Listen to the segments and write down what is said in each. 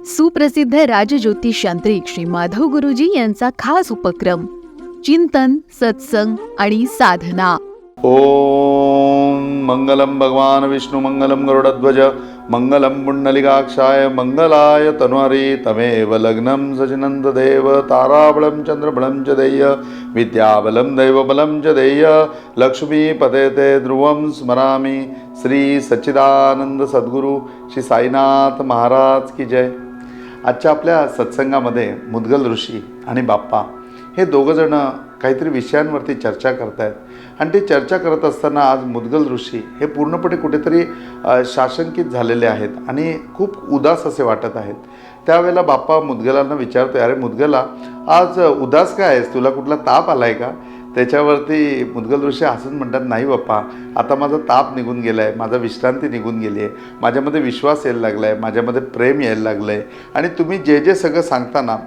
सुप्रसिद्ध राजज्योतिषांत्रिक श्री माधव गुरुजी यांचा खास उपक्रम चिंतन, सत्संग आणि साधना. ओम मंगलम भगवान विष्णु मंगलम गरुडध्वज मंगलम पुंडलिकाक्षाय मंगलाय तनुहरि तमेव लग्नं सचिनंद देव ताराबलं चंद्रबलं च देय विद्याबलं दैवबलं च देय लक्ष्मीपते ते ध्रुवं स्मरामि. श्री सच्चिदानंद सद्गुरू श्री साईनाथ महाराज की जय. आजच्या आपल्या सत्संगामध्ये मुद्गल ऋषी आणि बाप्पा हे दोघंजण काहीतरी विषयांवरती चर्चा करत आहेत. आणि ते चर्चा करत असताना आज मुद्गल ऋषी हे पूर्णपणे कुठेतरी शाशंकित झालेले आहेत आणि खूप उदास असे वाटत आहेत. त्यावेळेला बाप्पा मुद्गलांना विचारतोय, अरे मुद्गला, आज उदास काय आहेस? तुला कुठला ताप आलाय का? त्याच्यावरती मुद्गल ऋषी हसून म्हणतात, नाही बाप्पा, आता माझा ताप निघून गेला आहे, माझा विश्रांती निघून गेली आहे, माझ्यामध्ये विश्वास यायला लागला आहे, माझ्यामध्ये प्रेम यायला लागलं आहे आणि तुम्ही जे जे सगळं सांगता ना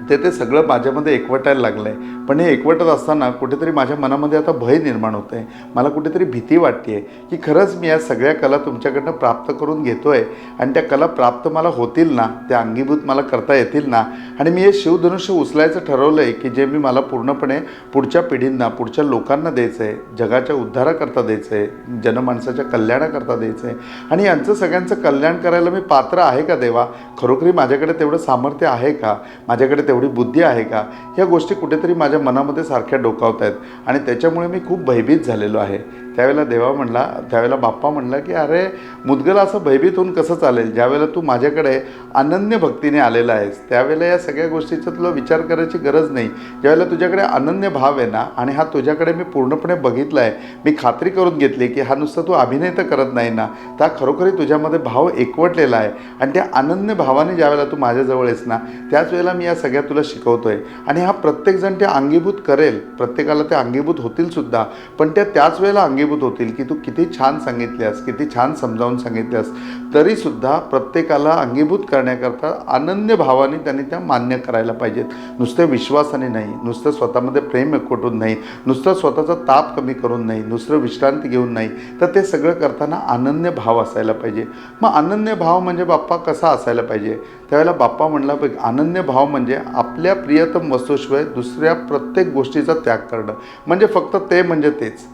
ते सगळं माझ्यामध्ये एकवटायला लागलं आहे. पण हे एकवटत असताना कुठेतरी माझ्या मनामध्ये आता भय निर्माण होतं आहे. मला कुठेतरी भीती वाटते आहे की खरंच मी या सगळ्या कला तुमच्याकडनं प्राप्त करून घेतो आहे आणि त्या कला प्राप्त मला होतील ना, त्या अंगीभूत मला करता येतील ना. आणि मी हे शिवधनुष्य उचलायचं ठरवलं आहे की जे मी मला पूर्णपणे पुढच्या पिढींना, पुढच्या लोकांना द्यायचं आहे, जगाच्या उद्धाराकरता द्यायचं आहे, जनमानसाच्या कल्याणाकरता द्यायचं आहे. आणि यांचं सगळ्यांचं कल्याण करायला मी पात्र आहे का देवा? खरोखरी माझ्याकडे तेवढं सामर्थ्य आहे का? माझ्याकडे तेवढी बुद्धी आहे का? ह्या गोष्टी कुठेतरी माझ्या मनामध्ये सारख्या डोकावत आहेत आणि त्याच्यामुळे मी खूप भयभीत झालेलो आहे. त्यावेळेला बाप्पा म्हणला की अरे मुद्गल, असं भयभीत होऊन कसं चालेल? ज्यावेळेला तू माझ्याकडे अनन्य भक्तीने आलेला आहेस त्यावेळेला या सगळ्या गोष्टीचा तुला विचार करायची गरज नाही. ज्यावेळेला तुझ्याकडे अनन्य भाव आहे ना, आणि हा तुझ्याकडे मी पूर्णपणे बघितला आहे, मी खात्री करून घेतली की हा नुसतं तू अभिनय तर करत नाही ना, त्या खरोखरी तुझ्यामध्ये भाव एकवटलेला आहे. आणि त्या अनन्य भावाने ज्यावेळेला तू माझ्याजवळ आहेस ना, त्याच वेळेला मी या सगळ्या तुला शिकवतोय. आणि हा प्रत्येकजण ते अंगीभूत करेल, प्रत्येकाला ते अंगीभूत होतील सुद्धा, पण त्याच वेळेला अंगीभूत होतील की तू किती छान सांगितल्यास, किती छान समजावून सांगितल्यास, तरीसुद्धा प्रत्येकाला अंगीभूत करण्याकरता अनन्य भावाने त्यांनी त्या मान्य करायला पाहिजेत. नुसते विश्वासाने नाही, नुसतं स्वतःमध्ये प्रेम एकवटून नाही, नुसतं स्वतःचा ताप कमी करून नाही, नुसतं विश्रांती घेऊन नाही, तर ते सगळं करताना अनन्य भाव असायला पाहिजे. मग अनन्य भाव म्हणजे बाप्पा कसा असायला पाहिजे? त्यावेळेला बाप्पा म्हणला, अनन्य भाव म्हणजे आपल्या प्रियतम वस्तूशिवाय दुसऱ्या प्रत्येक गोष्टीचा त्याग करणं, म्हणजे फक्त ते म्हणजे तेच.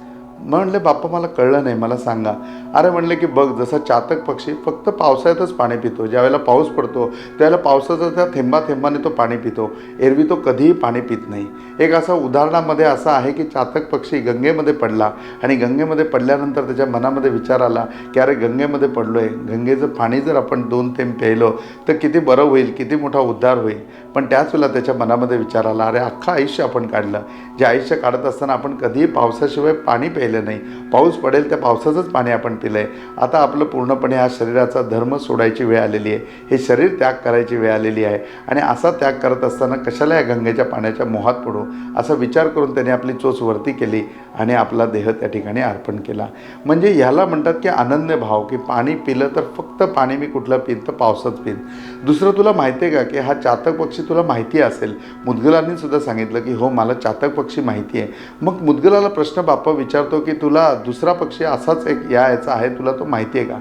म्हणले, बाप्पा मला कळलं नाही, मला सांगा. अरे म्हणले की बघ, जसा चातक पक्षी फक्त पावसाळ्यातच पाणी पितो, ज्यावेळेला पाऊस पडतो त्यावेळेला पावसाचा त्या थेंबाने तो पाणी पितो, एरवी तो कधीही पाणी पित नाही. एक असं उदाहरणामध्ये असं आहे की चातक पक्षी गंगेमध्ये पडला आणि गंगेमध्ये पडल्यानंतर त्याच्या मनामध्ये विचार आला की अरे गंगेमध्ये पडलो आहे, गंगेचं पाणी जर आपण 2 थेंब प्यायलो तर किती बरं होईल, किती मोठा उद्धार होईल. पण त्याच वेळेला त्याच्या मनामध्ये विचार आला, अरे अख्खं आयुष्य आपण काढलं, जे आयुष्य काढत असताना आपण कधीही पावसाशिवाय पाणी प्यायलं नाही, पाऊस पडेल त्या पावसाचंच पाणी आपण पिलं आहे. आता आपलं पूर्णपणे हा शरीराचा धर्म सोडायची वेळ आलेली आहे, हे शरीर त्याग करायची वेळ आलेली आहे. आणि असा त्याग करत असताना कशाला या गंगेच्या पाण्याच्या मोहात पडू, असा विचार करून त्याने आपली चोच वरती केली आणि आपला देह त्या ठिकाणी अर्पण केला. म्हणजे ह्याला म्हणतात की अनन्य भाव, की पाणी पिलं तर फक्त पाणी मी कुठलं पिन तर पावसात पिन. दुसरं तुला माहिती आहे का की हा चातक पक्षी तुला माहिती असेल, मुद्गलांनी सुद्धा सांगितलं की हो मला चातक पक्षी माहिती आहे. मग मुद्गलाला प्रश्न बाप्पा विचारतो की तुला दुसरा पक्षी असाच एक यायचा आहे, तुला तो माहिती आहे का?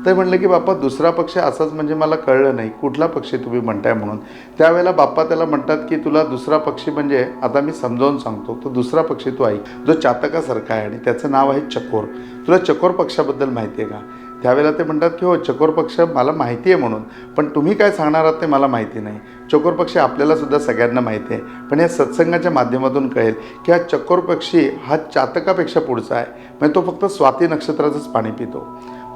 तर म्हणलं की बाप्पा दुसरा पक्षी असाच म्हणजे मला कळलं नाही, कुठला पक्षी तुम्ही म्हणताय म्हणून. त्यावेळेला बाप्पा त्याला म्हणतात की तुला दुसरा पक्षी म्हणजे आता मी समजावून सांगतो, तो दुसरा पक्षी तू ऐक, जो चातकासारखा आहे आणि त्याचं नाव आहे चकोर. तुला चकोर पक्षाबद्दल माहिती आहे का? त्यावेळेला ते म्हणतात की हो चकोर पक्ष मला माहिती आहे म्हणून, पण तुम्ही काय सांगणार आहात ते मला माहिती नाही. चकोर पक्षी आपल्यालासुद्धा सगळ्यांना माहिती आहे, पण या सत्संगाच्या माध्यमातून कळेल की हा चकोर पक्षी हा चातकापेक्षा पुढचा आहे, म्हणजे तो फक्त स्वाती नक्षत्राचंच पाणी पितो.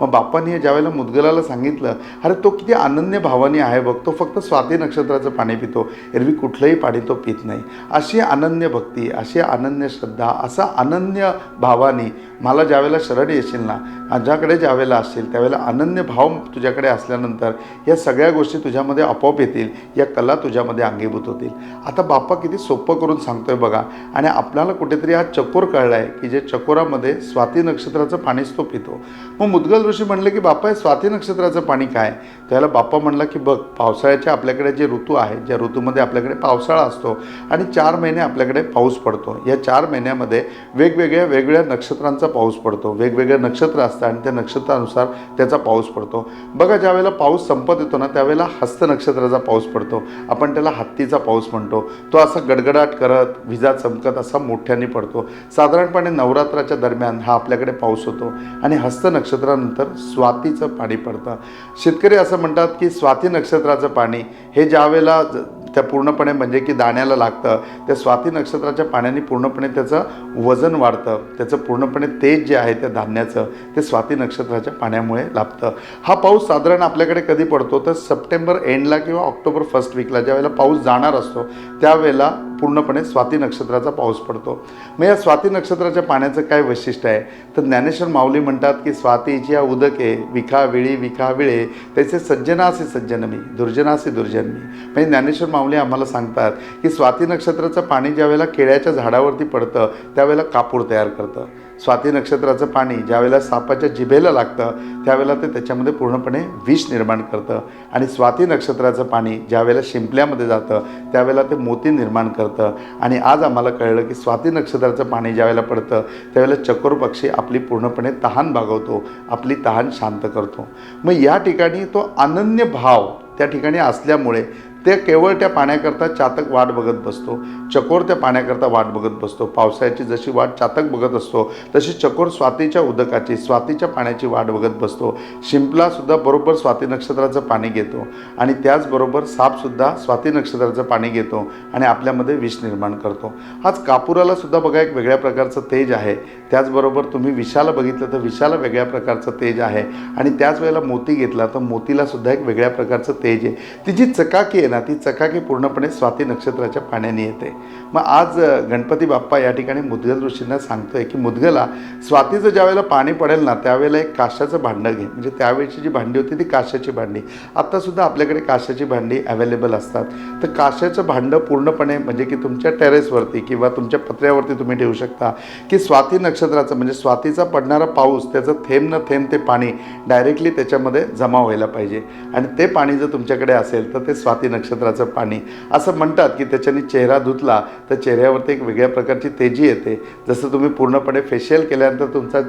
मग बाप्पांनी ज्यावेळेला मुद्गलाला सांगितलं, अरे तो किती अनन्य भावाने आहे बघ, तो फक्त स्वाती नक्षत्राचं पाणी पितो, एरवी कुठलंही पाणी तो पित नाही. अशी अनन्य भक्ती, अशी अनन्य श्रद्धा, असा अनन्य भावाने मला ज्यावेळेला शरण येशील ना, माझ्याकडे ज्यावेळेला असशील त्यावेळेला अनन्य भाव तुझ्याकडे असल्यानंतर या सगळ्या गोष्टी तुझ्यामध्ये आपोआप येतील, या कला तुझ्यामध्ये अंगीभूत होतील. आता बाप्पा किती सोपं करून सांगतोय बघा. आणि आपल्याला कुठेतरी हा चकोर कळला आहे की जे चकोरामध्ये स्वाती नक्षत्राचं पाणीच तो पितो. मग मुद्गल ऋषी म्हणले की बाप्पा हे स्वाती नक्षत्राचं पाणी काय? त्याला बाप्पा म्हणला की बघ, पावसाळ्याचे आपल्याकडे जे ऋतू आहे, ज्या ऋतूमध्ये आपल्याकडे पावसाळा असतो आणि 4 महिने आपल्याकडे पाऊस पडतो, या 4 महिन्यामध्ये वेगवेगळ्या नक्षत्रांचा पाऊस पडतो, वेगवेगळे नक्षत्र असतात आणि त्या नक्षत्रानुसार त्याचा पाऊस पडतो. बघा, ज्यावेळेला पाऊस संपत येतो ना, त्यावेळेला हस्त नक्षत्राचा पाऊस पडतो, आपण त्याला हत्तीचा पाऊस म्हणतो. तो असा गडगडाट करत, विजा चमकत असा मोठ्याने पडतो. साधारणपणे नवरात्राच्या दरम्यान हा आपल्याकडे पाऊस होतो आणि हस्त नक्षत्रानंतर स्वातीचं पाणी पडतं. शेतकरी असं म्हणतात की स्वाती नक्षत्राचं पाणी हे ज्यावेळेला त्या पूर्णपणे म्हणजे की दाण्याला लागतं, त्या स्वाती नक्षत्राच्या पाण्याने पूर्णपणे त्याचं वजन वाढतं, त्याचं पूर्णपणे तेज जे आहे त्या धान्याचं ते स्वाती नक्षत्राच्या पाण्यामुळे लाभतं. हा पाऊस साधारण आपल्याकडे कधी पडतो तर सप्टेंबर एंडला किंवा ऑक्टोबर फर्स्ट वीकला, ज्यावेळेला पाऊस जाणार असतो त्यावेळेला पूर्णपणे स्वाती नक्षत्राचा पाऊस पडतो. मग या स्वाती नक्षत्राच्या पाण्याचं काय वैशिष्ट्य आहे तर ज्ञानेश्वर माऊली म्हणतात की स्वातीची या उदके विखाविळी विखाविळे त्याचे सज्जनासी सज्जनमी दुर्जनासी दुर्जन्मी. म्हणजे ज्ञानेश्वर माऊली आम्हाला सांगतात की स्वाती नक्षत्राचं पाणी ज्यावेळेला केळ्याच्या झाडावरती पडतं त्यावेळेला कापूर तयार करतं. स्वाती नक्षत्राचं पाणी ज्यावेळेला सापाच्या जिभेला लागतं त्यावेळेला ते त्याच्यामध्ये पूर्णपणे विष निर्माण करतं आणि स्वाती नक्षत्राचं पाणी ज्यावेळेला शिंपल्यामध्ये जातं त्यावेळेला ते मोती निर्माण करतं. आणि आज आम्हाला कळलं की स्वाती नक्षत्राचं पाणी ज्यावेळेला पडतं त्यावेळेला चकोर पक्षी आपली पूर्णपणे तहान भागवतो, आपली तहान शांत करतो. मग या ठिकाणी तो अनन्य भाव त्या ठिकाणी असल्यामुळे ते केवळ त्या पाण्याकरता चातक वाट बघत बसतो, चकोर त्या पाण्याकरता वाट बघत बसतो. पावसाळ्याची जशी वाट चातक बघत असतो तशी चकोर स्वातीच्या उदकाची, स्वातीच्या पाण्याची वाट बघत बसतो. शिंपलासुद्धा बरोबर स्वाती नक्षत्राचं पाणी घेतो आणि त्याचबरोबर सापसुद्धा स्वाती नक्षत्राचं पाणी घेतो आणि आपल्यामध्ये विष निर्माण करतो. आज कापुरालासुद्धा बघा एक वेगळ्या प्रकारचं तेज आहे. त्याचबरोबर तुम्ही विषाला बघितलं तर विषाला वेगळ्या प्रकारचं तेज आहे आणि त्याच वेळेला मोती घेतला तर मोतीलासुद्धा एक वेगळ्या प्रकारचं तेज आहे. ती जी चकाकी आहे ना, ती चकाकी पूर्णपणे स्वाती नक्षत्राच्या पाण्याने येते. मग आज गणपती बाप्पा या ठिकाणी मुद्गल ऋषींना सांगतोय की मुद्गला, स्वातीचं ज्यावेळेला पाणी पडेल ना त्यावेळेला एक काशाचं भांडं घे. म्हणजे त्यावेळची जी भांडी होती ती काशाची भांडी. आत्तासुद्धा आपल्याकडे काशाची भांडी अवेलेबल असतात. तर काशाचं भांडं पूर्णपणे म्हणजे की तुमच्या टेरेसवरती किंवा तुमच्या पत्र्यावरती तुम्ही ठेवू शकता की स्वाती नक्षत्राचं म्हणजे स्वातीचा पडणारा पाऊस त्याचं थेंब न थेंब ते पाणी डायरेक्टली त्याच्यामध्ये जमा व्हायला पाहिजे. आणि ते पाणी जर तुमच्याकडे असेल तर ते स्वाती नक्षत्राचं पाणी. असं म्हणतात की त्याच्याने चेहरा धुतला तर चेहऱ्यावरती एक वेगळ्या प्रकारची तेजी येते. जसं तुम्ही पूर्णपणे फेशियल केल्यानंतर तुमचा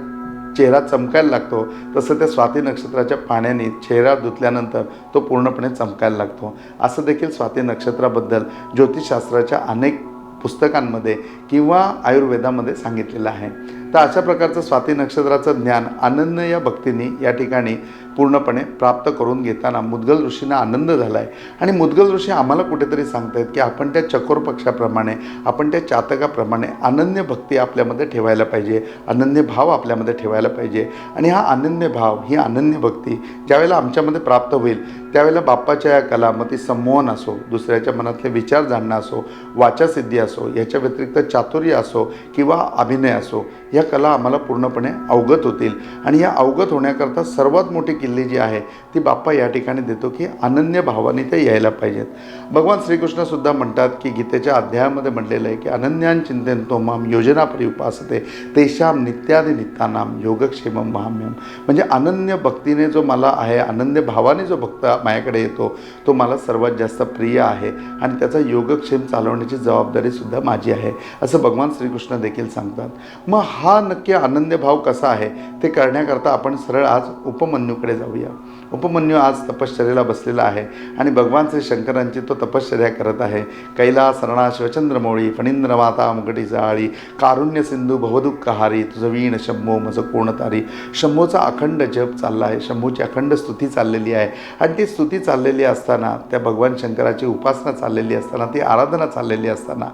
चेहरा चमकायला लागतो तसं त्या स्वाती नक्षत्राच्या पाण्याने चेहरा धुतल्यानंतर तो पूर्णपणे चमकायला लागतो. असं देखील स्वाती नक्षत्राबद्दल ज्योतिषशास्त्राच्या अनेक पुस्तकांमध्ये किंवा आयुर्वेदामध्ये सांगितलेलं आहे. तर अशा प्रकारचं स्वाती नक्षत्राचं ज्ञान अनन्य या भक्तीने या ठिकाणी पूर्णपणे प्राप्त करून घेताना मुद्गल ऋषींना आनंद झाला आहे. आणि मुद्गल ऋषी आम्हाला कुठेतरी सांगतायत की आपण त्या चकोर पक्षाप्रमाणे, आपण त्या चातकाप्रमाणे अनन्य भक्ती आपल्यामध्ये ठेवायला पाहिजे, अनन्य भाव आपल्यामध्ये ठेवायला पाहिजे. आणि हा अनन्य भाव, ही अनन्य भक्ती ज्यावेळेला आमच्यामध्ये प्राप्त होईल त्यावेळेला बाप्पाच्या या कला, मग ती संमोहन असो, दुसऱ्याच्या मनातले विचार जाणणं असो, वाचासिद्धी असो, याच्या व्यतिरिक्त चातुर्य असो किंवा अभिनय असो, या कला आम्हाला पूर्णपणे अवगत होतील. आणि या अवगत होण्याकरता सर्वात मोठी किल्ली जी आहे ती बाप्पा या ठिकाणी देतो की अनन्य भावाने ते यायला पाहिजेत. भगवान श्रीकृष्णसुद्धा म्हणतात की गीतेच्या अध्यायामध्ये म्हटलेलं आहे की अनन्यान चिंतयन्तो माम योजना परिउपासते तेषाम नित्यादि नित्यानाम योगक्षेमम महाम्यम. म्हणजे अनन्य भक्तीने जो मला आहे, अनन्य भावाने जो भक्त माझ्याकडे येतो तो मला सर्वात जास्त प्रिय आहे आणि त्याचा योगक्षेम चालवण्याची जबाबदारीसुद्धा माझी आहे, असं भगवान श्रीकृष्ण देखील सांगतात. मग हा नक्की अनन्य भाव कसा आहे ते करण्याकरता आपण सरळ आज उपमन्यूकडे जाऊया. उपमन्यू आज तपश्चर्याला बसलेला आहे आणि भगवान श्री शंकरांची तो तपश्चर्या करत आहे. कैलास रणा शिवचंद्रमौळी फणींद्र माता मुकटी जाळी कारुण्य सिंधू भवदुःखहारी तुझं वीण शंभो मज कोणतारी. शंभोचा अखंड जप चालला आहे, शंभूची अखंड स्तुती चाललेली आहे. आणि ती स्तुती चाललेली असताना, त्या भगवान शंकराची उपासना चाललेली असताना, ती आराधना चाललेली असताना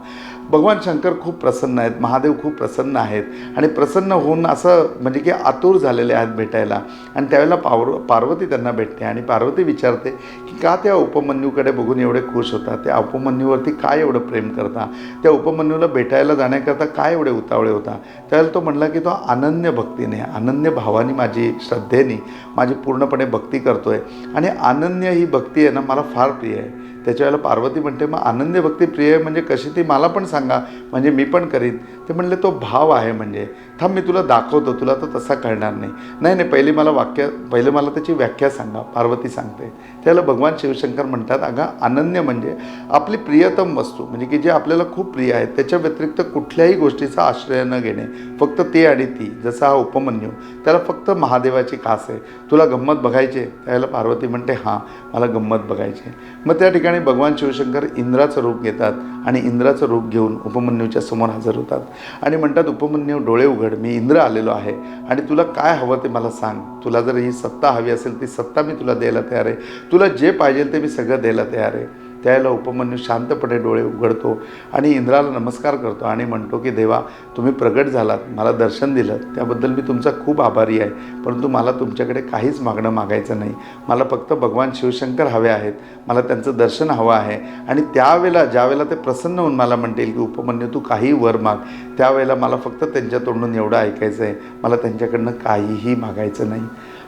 भगवान शंकर खूप प्रसन्न आहेत, महादेव खूप प्रसन्न आहेत आणि प्रसन्न होऊन असं म्हणजे की आतुर झालेले आहेत भेटायला. आणि त्यावेळेला पार्वती त्यांना भेटते आणि पार्वती विचारते की का त्या उपमन्यूकडे बघून एवढे खुश होता, त्या उपमन्यूवरती काय एवढं प्रेम करता, त्या उपमन्यूला भेटायला जाण्याकरता काय एवढे उतावळे होता. त्यावेळेला तो म्हणला की तो अनन्य भक्तीने, अनन्य भावाने, माझी श्रद्धेने माझी पूर्णपणे भक्ती करतोय आणि अनन्य ही भक्ती आहे ना मला फार प्रिय आहे. त्याच्या वेळेला पार्वती म्हणते मग अनन्य भक्ती प्रिय आहे म्हणजे कशी ती मला पण सांगा, म्हणजे मी पण करीन. ते म्हणले तो भाव आहे, म्हणजे थांब मी तुला दाखवतो, तुला तर तसा कळणार नाही. नाही नाही, पहिले मला त्याची व्याख्या सांगा. पार्वती सांगते. त्याला भगवान शिवशंकर म्हणतात, अगं अनन्य म्हणजे आपली प्रियतम वस्तू, म्हणजे की जे आपल्याला खूप प्रिय आहे त्याच्या व्यतिरिक्त कुठल्याही गोष्टीचा आश्रय न घेणे, फक्त ते आणि ती. जसा हा उपमन्यू, त्याला फक्त महादेवाची खास आहे. तुला गंमत बघायची? त्याला पार्वती म्हणते, हां मला गंमत बघायची. मग त्या ठिकाणी भगवान शिवशंकर इंद्राचं रूप घेतात आणि इंद्राचं रूप घेऊन उपमन्यूच्या समोर हजर होतात आणि म्हणतात, उपमन्यू डोळे उघड, मी इंद्र आलेलो आहे आणि तुला काय हवं ते मला सांग. तुला जर ही सत्ता हवी असेल ती सत्ता मी तुला द्यायला तयार आहे. तुला जे पाहिजे ते मी सगळं द्यायला तयार आहे. त्यावेळेला उपमन्यू शांतपणे डोळे उघडतो आणि इंद्राला नमस्कार करतो आणि म्हणतो की देवा, तुम्ही प्रगट झालात, मला दर्शन दिलं, त्याबद्दल मी तुमचा खूप आभारी आहे. परंतु मला तुमच्याकडे काहीच मागायचं नाही. मला फक्त भगवान शिवशंकर हवे आहेत. मला त्यांचं दर्शन हवं आहे. आणि ज्यावेळेला ते प्रसन्न होऊन मला म्हणतील की उपमन्यू तू काही वर माग, त्यावेळेला मला फक्त त्यांच्या तोंडून एवढं ऐकायचं आहे, मला त्यांच्याकडनं काहीही मागायचं नाही.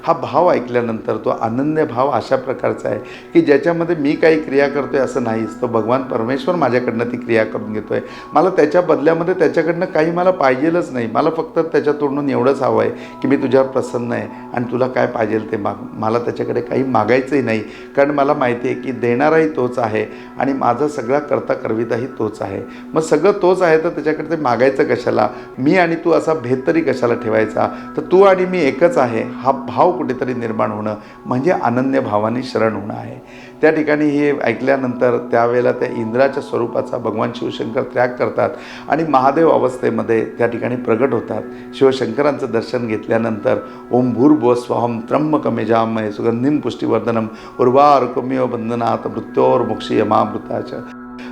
हा भाव ऐकल्यानंतर तो अनन्य भाव अशा प्रकारचा आहे की ज्याच्यामध्ये मी काही क्रिया करतो आहे असं नाहीच, तो भगवान परमेश्वर माझ्याकडनं ती क्रिया करून घेतो आहे. मला त्याच्या बदल्यामध्ये त्याच्याकडनं काही मला पाहिजेलच नाही. मला फक्त त्याच्या तोंडून एवढंच हवं आहे की मी तुझ्यावर प्रसन्न आहे आणि तुला काय पाहिजे ते माग. मला त्याच्याकडे काही मागायचंही नाही, कारण मला माहिती आहे की देणाराही तोच आहे आणि माझा सगळा करता करविताही तोच आहे. मग सगळं तोच आहे तर त्याच्याकडे ते मागायचं कशाला? मी आणि तू असा भेद तरी कशाला ठेवायचा? तर तू आणि मी एकच आहे, हा भाव कुठेतरी निर्माण होणं म्हणजे अनन्य भावाने शरण होणं आहे. त्या ठिकाणी हे ऐकल्यानंतर त्यावेळेला त्या इंद्राच्या स्वरूपाचा भगवान शिवशंकर त्याग करतात आणि महादेव अवस्थेमध्ये त्या ठिकाणी प्रगट होतात. शिवशंकरांचं दर्शन घेतल्यानंतर ओम भूर्भुवः स्वहं त्र्यंबकमेजामहे सुगंधिं पुष्टिवर्धनम उर्वारुकमिव बंधनात् मृत्योर्मुक्षीयमामृताच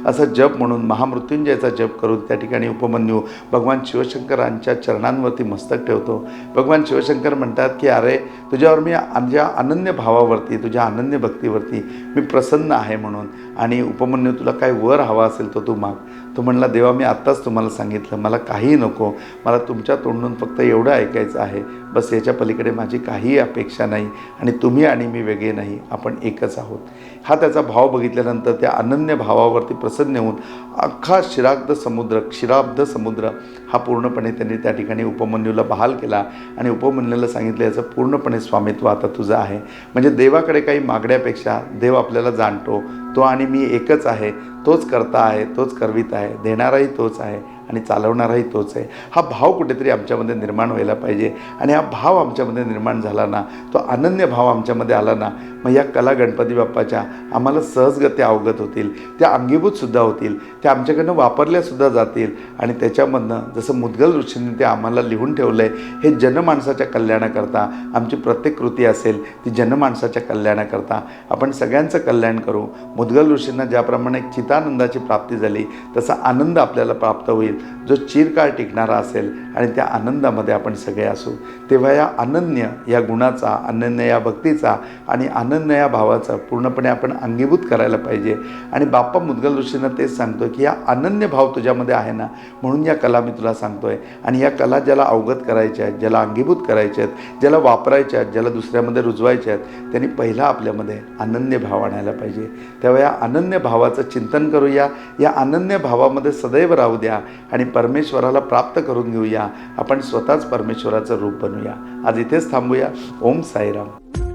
असा जप म्हणून महामृत्युंजयाचा जप करून त्या ठिकाणी उपमन्यू भगवान शिवशंकरांच्या चरणांवरती मस्तक ठेवतो. भगवान शिवशंकर म्हणतात की अरे, तुझ्यावर मी माझ्या अनन्य भावावरती, तुझ्या अनन्य भक्तीवरती मी प्रसन्न आहे म्हणून. आणि उपमन्यू, तुला काय वर हवा असेल तो तू माग. तो म्हणला, देवा मी आत्ताच तुम्हाला सांगितलं, मला काही नको, मला तुमच्या तोंडून फक्त एवढं ऐकायचं आहे, बस याच्या पलीकडे माझी काहीही अपेक्षा नाही. आणि तुम्ही आणि मी वेगळे नाही, आपण एकच आहोत. हा त्याचा भाव बघितल्यानंतर त्या अनन्य भावावरती प्रसन्न होऊन अख्खा क्षीराब्ध समुद्र हा पूर्णपणे त्यांनी त्या ठिकाणी उपमन्यूला बहाल केला आणि उपमन्यूला सांगितलं, याचं पूर्णपणे स्वामित्व आता तुझं आहे. म्हणजे देवाकडे काही मागण्यापेक्षा देव आपल्याला जाणतो, तो आणि मी एकच आहे, तोच करता आहे, तोच करवित आहे, देणाराही तोच आहे आणि चालवणाराही तोच आहे. हा भाव कुठेतरी आमच्यामध्ये निर्माण व्हायला पाहिजे. आणि हा भाव आमच्यामध्ये निर्माण झाला ना, तो अनन्य भाव आमच्यामध्ये आला ना, मग या कला गणपती बाप्पाच्या आम्हाला सहजगत्या अवगत होतील, त्या अंगीभूतसुद्धा होतील, त्या आमच्याकडनं वापरल्यासुद्धा जातील. आणि त्याच्यामधनं जसं मुद्गल ऋषींनी ते आम्हाला लिहून ठेवलं आहे, हे जनमानसाच्या कल्याणाकरता आमची प्रत्येक कृती असेल ती जनमानसाच्या कल्याणाकरता आपण सगळ्यांचं कल्याण करू. मुद्गल ऋषींना ज्याप्रमाणे चितानंदाची प्राप्ती झाली तसा आनंद आपल्याला प्राप्त होईल, जो चिरकाळ टिकणारा असेल. आणि त्या आनंदामध्ये आपण सगळे असू. तेव्हा या अनन्य या गुणाचा, अनन्य या भक्तीचा आणि अनन्य या भावाचा पूर्णपणे आपण अंगीभूत करायला पाहिजे. आणि बाप्पा मुद्गल ऋषींना तेच सांगतो की या अनन्य भाव तुझ्यामध्ये आहे ना, म्हणून या कला मी तुला सांगतोय. आणि या कला ज्याला अवगत करायच्या आहेत, ज्याला अंगीभूत करायच्या आहेत, ज्याला वापरायच्या आहेत, ज्याला दुसऱ्यामध्ये रुजवायच्या आहेत, त्यांनी पहिला आपल्यामध्ये अनन्य भाव आणायला पाहिजे. तेव्हा या अनन्य भावाचं चिंतन करूया, या अनन्य भावामध्ये सदैव राहू द्या आणि परमेश्वराला प्राप्त करून घेऊया. आपण स्वतःच परमेश्वराचं रूप बनूया. आज इथेच थांबूया. ओम साईराम.